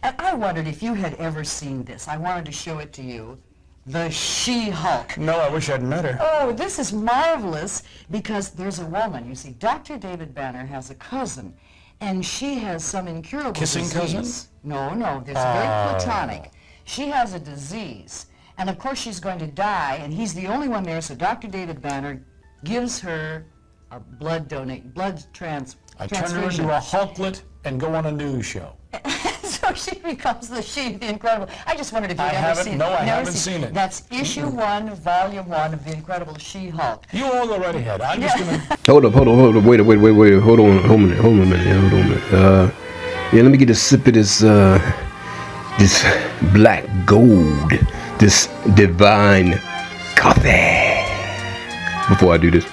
And I wondered if you had ever seen this. I wanted to show it to you. The She-Hulk. No, I wish I'd met her. Oh, this is marvelous because there's a woman. You see, Dr. David Banner has a cousin, and she has some incurable Kissing disease. cousin? No, it's very platonic. She has a disease, and of course she's going to die, and he's the only one there, so Dr. David Banner gives her a blood transfusion. I turn her into a Hulklet and go on a news show. So she becomes the Incredible. I just wondered if you'd ever seen it. No, I haven't seen it. That's issue 1, volume 1 of The Incredible She-Hulk. You all go right ahead. I'm just going to... Hold up. Wait. Hold on a minute. Yeah, let me get a sip of this, this black gold, this divine coffee before I do this.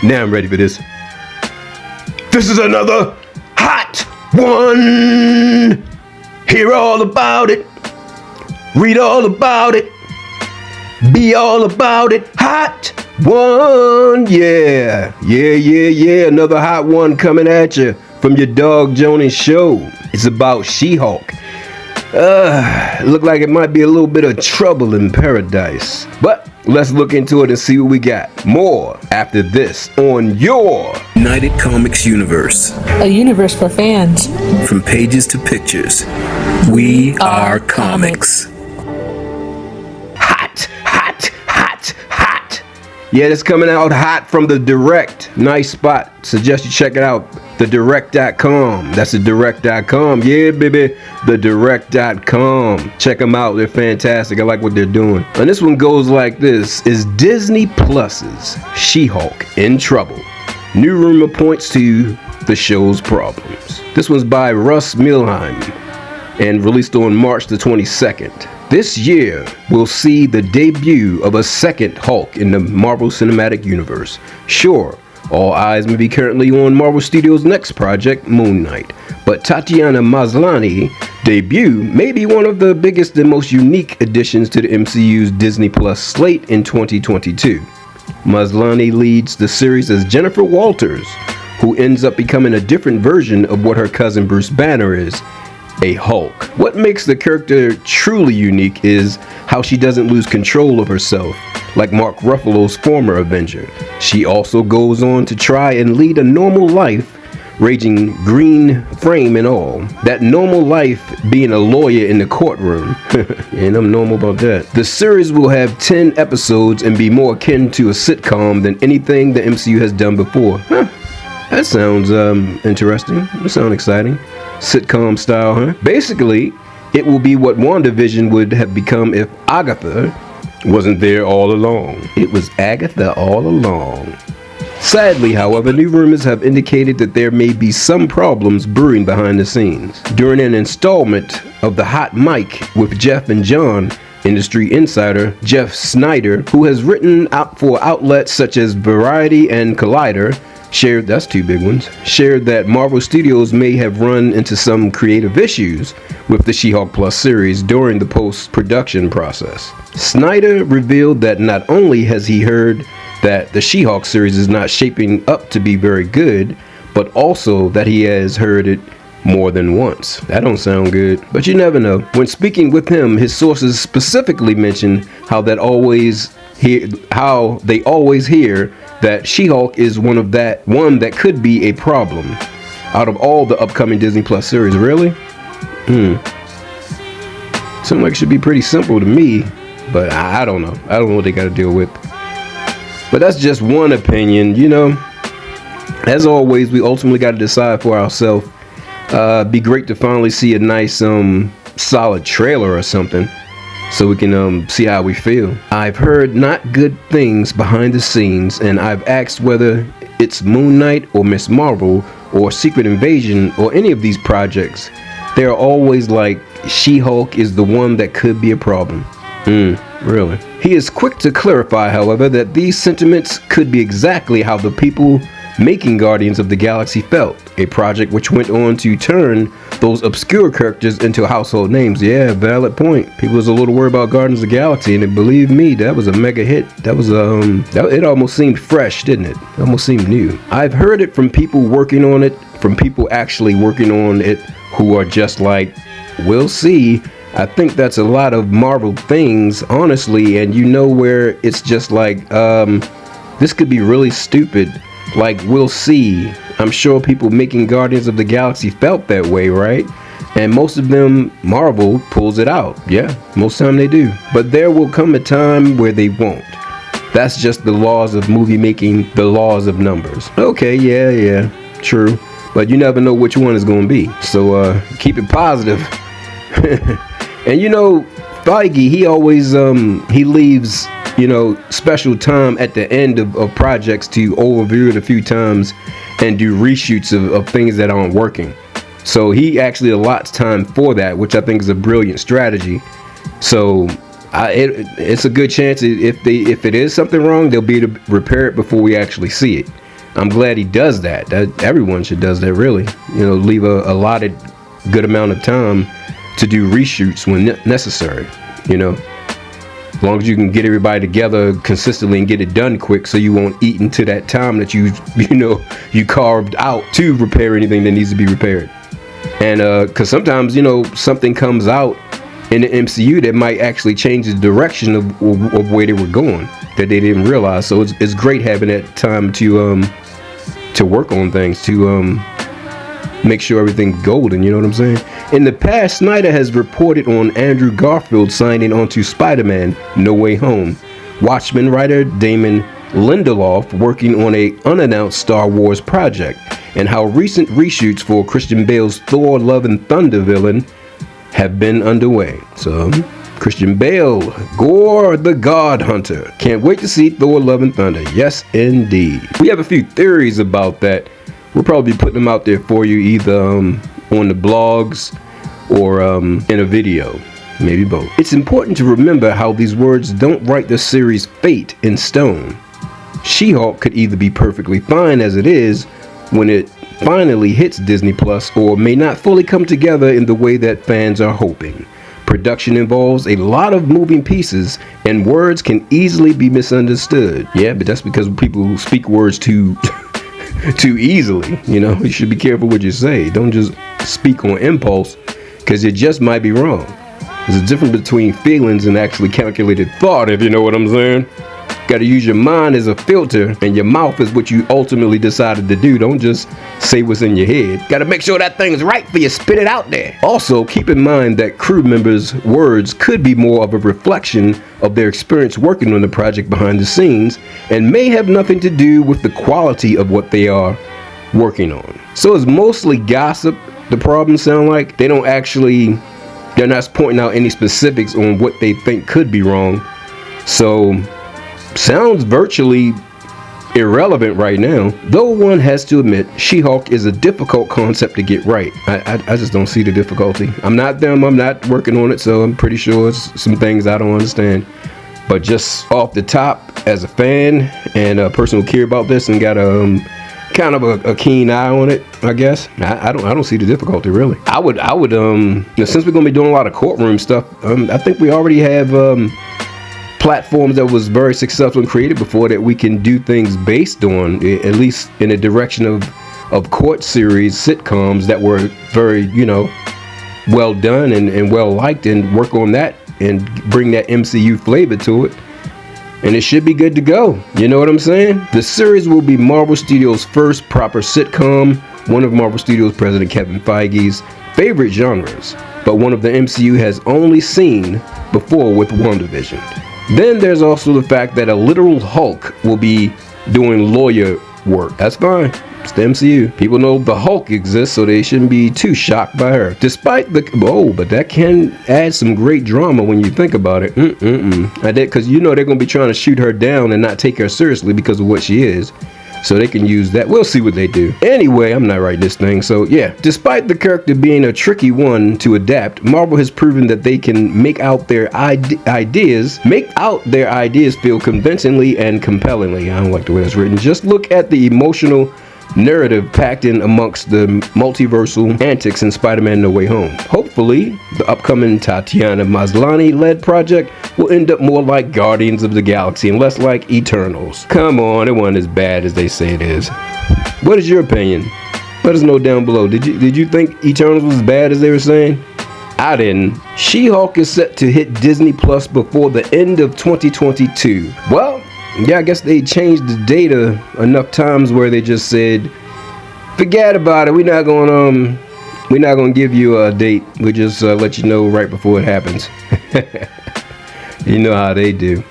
Now I'm ready for this. This is another hot one. Hear all about it. Read all about it. Be all about it. Hot one. Yeah. Another hot one coming at you from your dog JoninSho. It's about She-Hulk. Look like it might be a little bit of trouble in paradise. But let's look into it and see what we got. More after this on your United Comics Universe. A universe for fans. From pages to pictures, we are comics. Hot. Yeah, it's coming out hot from the Direct. Nice spot. Suggest you check it out. TheDirect.com. That's TheDirect.com. Yeah, baby. TheDirect.com. Check them out. They're fantastic. I like what they're doing. And this one goes like this. Is Disney Plus's She-Hulk in trouble? New rumor points to the show's problems. This one's by Russ Milheim and released on March the 22nd. This year, we'll see the debut of a second Hulk in the Marvel Cinematic Universe. Sure, all eyes may be currently on Marvel Studios' next project, Moon Knight, but Tatiana Maslany's debut may be one of the biggest and most unique additions to the MCU's Disney Plus slate in 2022. Maslany leads the series as Jennifer Walters, who ends up becoming a different version of what her cousin Bruce Banner is, a Hulk. What makes the character truly unique is how she doesn't lose control of herself, like Mark Ruffalo's former Avenger. She also goes on to try and lead a normal life, raging green frame and all. That normal life being a lawyer in the courtroom. And I'm normal about that. The series will have 10 episodes and be more akin to a sitcom than anything the MCU has done before. That sounds interesting. That sounds exciting. Sitcom style, huh? Basically, it will be what WandaVision would have become if Agatha wasn't there all along. It was Agatha all along. Sadly, however, new rumors have indicated that there may be some problems brewing behind the scenes. During an installment of The Hot Mic with Jeff and John, industry insider Jeff Snyder, who has written out for outlets such as Variety and Collider, shared that Marvel Studios may have run into some creative issues with the She-Hulk Plus series during the post-production process. Snyder revealed that not only has he heard that the She-Hulk series is not shaping up to be very good, but also that he has heard it more than once. That don't sound good, but you never know. When speaking with him, his sources specifically mentioned how they always hear that She-Hulk is one that could be a problem out of all the upcoming Disney Plus series. Really? Seems like it should be pretty simple to me, but I don't know. I don't know what they got to deal with. But that's just one opinion, you know. As always, we ultimately got to decide for ourselves. Be great to finally see a nice, solid trailer or something, so we can see how we feel. I've heard not good things behind the scenes, and I've asked whether it's Moon Knight or Miss Marvel or Secret Invasion or any of these projects. They're always like, She-Hulk is the one that could be a problem. Really? He is quick to clarify, however, that these sentiments could be exactly how the people making Guardians of the Galaxy felt, a project which went on to turn those obscure characters into household names. Yeah, valid point. People was a little worried about Guardians of the Galaxy, and believe me, that was a mega hit. That was it almost seemed fresh, didn't it? It almost seemed new. I've heard it from people working on it, from people actually working on it who are just like, we'll see. I think that's a lot of Marvel things, honestly, and you know where it's just like, this could be really stupid. Like, we'll see. I'm sure people making Guardians of the Galaxy felt that way, right? And most of them, Marvel pulls it out. Yeah, most time they do. But there will come a time where they won't. That's just the laws of movie making, the laws of numbers. Okay, yeah, true. But you never know which one is going to be. So keep it positive. And you know, Feige, he always he leaves, you know, special time at the end of projects to overview it a few times and do reshoots of things that aren't working. So he actually allots time for that, which I think is a brilliant strategy. So it's a good chance if it is something wrong, they'll be able to repair it before we actually see it. I'm glad he does that. Everyone should does that, really. You know, leave a allotted good amount of time to do reshoots when necessary, you know. As long as you can get everybody together consistently and get it done quick, so you won't eat into that time that you carved out to repair anything that needs to be repaired. And because sometimes, you know, something comes out in the MCU that might actually change the direction of where they were going that they didn't realize. So it's great having that time to work on things, to make sure everything's golden, you know what I'm saying? In the past, Snyder has reported on Andrew Garfield signing onto Spider-Man No Way Home, Watchmen writer Damon Lindelof working on a unannounced Star Wars project, and how recent reshoots for Christian Bale's Thor Love and Thunder villain have been underway. So, Christian Bale, Gore the God Hunter. Can't wait to see Thor Love and Thunder. Yes, indeed. We have a few theories about that. We'll probably be putting them out there for you, either on the blogs or in a video, maybe both. It's important to remember how these words don't write the series' fate in stone. She-Hulk could either be perfectly fine as it is when it finally hits Disney Plus, or may not fully come together in the way that fans are hoping. Production involves a lot of moving pieces, and words can easily be misunderstood. Yeah, but that's because people speak words too easily. You know, you should be careful what you say. Don't just speak on impulse, because it just might be wrong. There's a difference between feelings and actually calculated thought, if you know what I'm saying. Got to use your mind as a filter, and your mouth is what you ultimately decided to do. Don't just say what's in your head. Got to make sure that thing's right for you. Spit it out there. Also, keep in mind that crew members' words could be more of a reflection of their experience working on the project behind the scenes, and may have nothing to do with the quality of what they are working on. So it's mostly gossip. The problems sound like they're not pointing out any specifics on what they think could be wrong. So sounds virtually irrelevant right now, though one has to admit She-Hulk is a difficult concept to get right. I just don't see the difficulty. I'm not them, I'm not working on it, so I'm pretty sure it's some things I don't understand. But just off the top, as a fan and a person who care about this and got a kind of a keen eye on it, I guess, I don't see the difficulty, really. I would since we're gonna be doing a lot of courtroom stuff, I think we already have platforms that was very successful and created before that we can do things based on, at least in the direction of court series sitcoms that were very, you know, well done and well liked, and work on that and bring that MCU flavor to it, and it should be good to go. You know what I'm saying? The series will be Marvel Studios' first proper sitcom, one of Marvel Studios President Kevin Feige's favorite genres, but one of the MCU has only seen before with WandaVision. Then there's also the fact that a literal Hulk will be doing lawyer work. That's fine. It's the MCU. People know the Hulk exists, so they shouldn't be too shocked by her. Despite but that can add some great drama when you think about it. I did, because you know they're going to be trying to shoot her down and not take her seriously because of what she is. So they can use that. We'll see what they do. Anyway, I'm not writing this thing, so yeah. Despite the character being a tricky one to adapt, Marvel has proven that they can make their ideas feel convincingly and compellingly. I don't like the way that's written. Just look at the emotional narrative packed in amongst the multiversal antics in Spider-Man No Way Home. Hopefully, the upcoming Tatiana Maslany-led project will end up more like Guardians of the Galaxy and less like Eternals. Come on, it wasn't as bad as they say it is. What is your opinion? Let us know down below. Did you think Eternals was as bad as they were saying? I didn't. She-Hulk is set to hit Disney Plus before the end of 2022. Well, yeah, I guess they changed the data enough times where they just said, forget about it. We're not gonna give you a date. We'll just let you know right before it happens. You know how they do.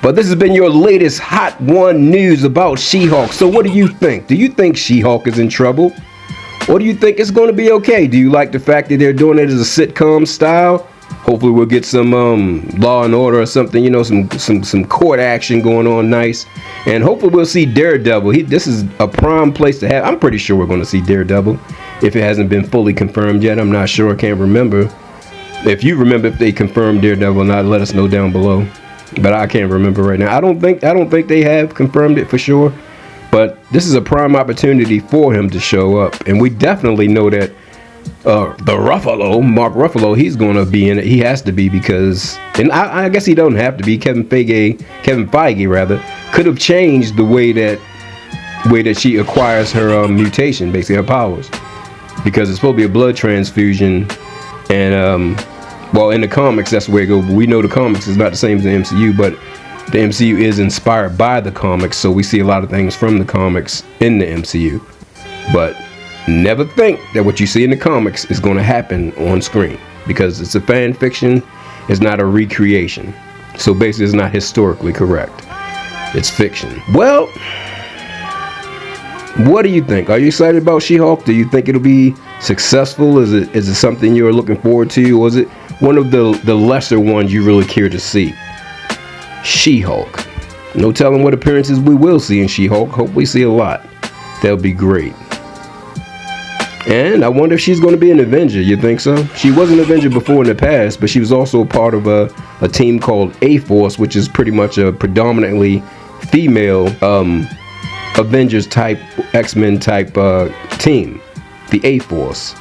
But this has been your latest Hot One news about She-Hulk. So what do you think? Do you think She-Hulk is in trouble? Or do you think it's going to be okay? Do you like the fact that they're doing it as a sitcom style? Hopefully we'll get some Law and Order or something, you know, some court action going on nice. And hopefully we'll see Daredevil. This is a prime place to have. I'm pretty sure we're going to see Daredevil. If it hasn't been fully confirmed yet, I'm not sure. I can't remember. If you remember if they confirmed Daredevil or not, let us know down below. But I can't remember right now. I don't think they have confirmed it for sure. But this is a prime opportunity for him to show up. And we definitely know that Mark Ruffalo, he's going to be in it. He has to be because, and I guess he don't have to be. Kevin Feige rather, could have changed the way that she acquires her mutation, basically her powers. Because it's supposed to be a blood transfusion. And, well, in the comics, that's where it goes. We know the comics is not the same as the MCU, but the MCU is inspired by the comics, so we see a lot of things from the comics in the MCU. But never think that what you see in the comics is going to happen on screen, because it's a fan fiction, it's not a recreation. So basically it's not historically correct. It's fiction. Well, what do you think? Are you excited about She-Hulk? Do you think it'll be successful? Is it something you're looking forward to? Or is it one of the lesser ones you really care to see? She-Hulk. No telling what appearances we will see in She-Hulk. Hope we see a lot. That'll be great. And I wonder if she's going to be an Avenger. You think so? She was an Avenger before in the past, but she was also part of a team called A-Force, which is pretty much a predominantly female Avengers type, X-Men type team. The A-Force.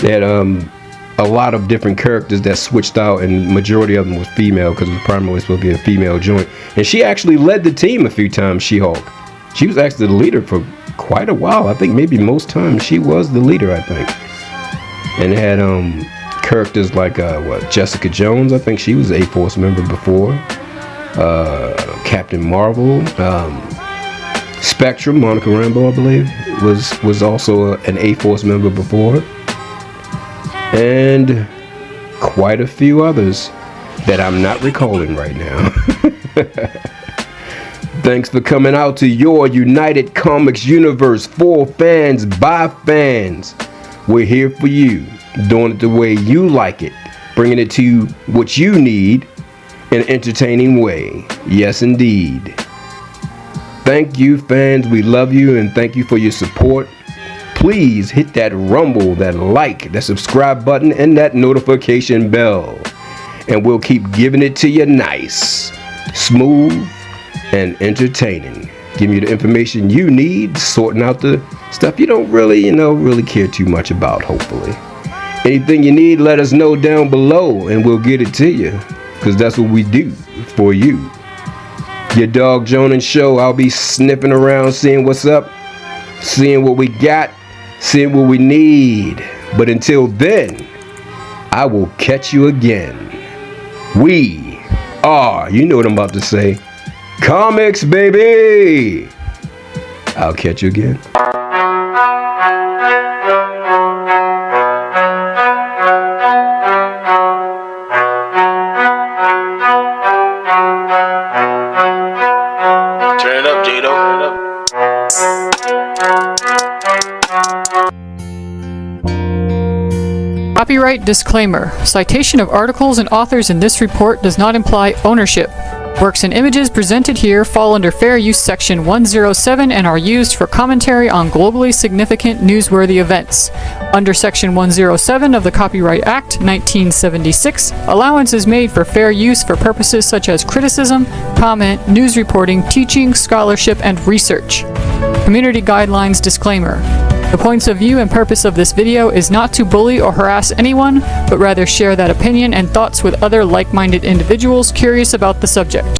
They had a lot of different characters that switched out, and majority of them was female because it was primarily supposed to be a female joint. And she actually led the team a few times, She-Hulk. She was actually the leader for quite a while. I think maybe most times she was the leader, I think. And it had characters like Jessica Jones. I think she was an A-Force member before. Captain Marvel. Spectrum, Monica Rambeau, I believe, was also an A-Force member before. And quite a few others that I'm not recalling right now. Thanks for coming out to your United Comics Universe, for fans, by fans. We're here for you, doing it the way you like it, bringing it to what you need in an entertaining way. Yes, indeed. Thank you, fans. We love you, and thank you for your support. Please hit that rumble, that like, that subscribe button, and that notification bell. And we'll keep giving it to you nice, smooth, and entertaining. Giving you the information you need, sorting out the stuff you don't really, really care too much about, hopefully. Anything you need, let us know down below, and we'll get it to you. Because that's what we do for you. Your dog JoninSho, I'll be sniffing around, seeing what's up, seeing what we got, seeing what we need. But until then, I will catch you again. We are, you know what I'm about to say, comics, baby. I'll catch you again. Turn it up, Jado. Copyright disclaimer. Citation of articles and authors in this report does not imply ownership. Works and images presented here fall under Fair Use Section 107 and are used for commentary on globally significant newsworthy events. Under Section 107 of the Copyright Act, 1976, allowance is made for fair use for purposes such as criticism, comment, news reporting, teaching, scholarship, and research. Community Guidelines Disclaimer. The points of view and purpose of this video is not to bully or harass anyone, but rather share that opinion and thoughts with other like-minded individuals curious about the subject.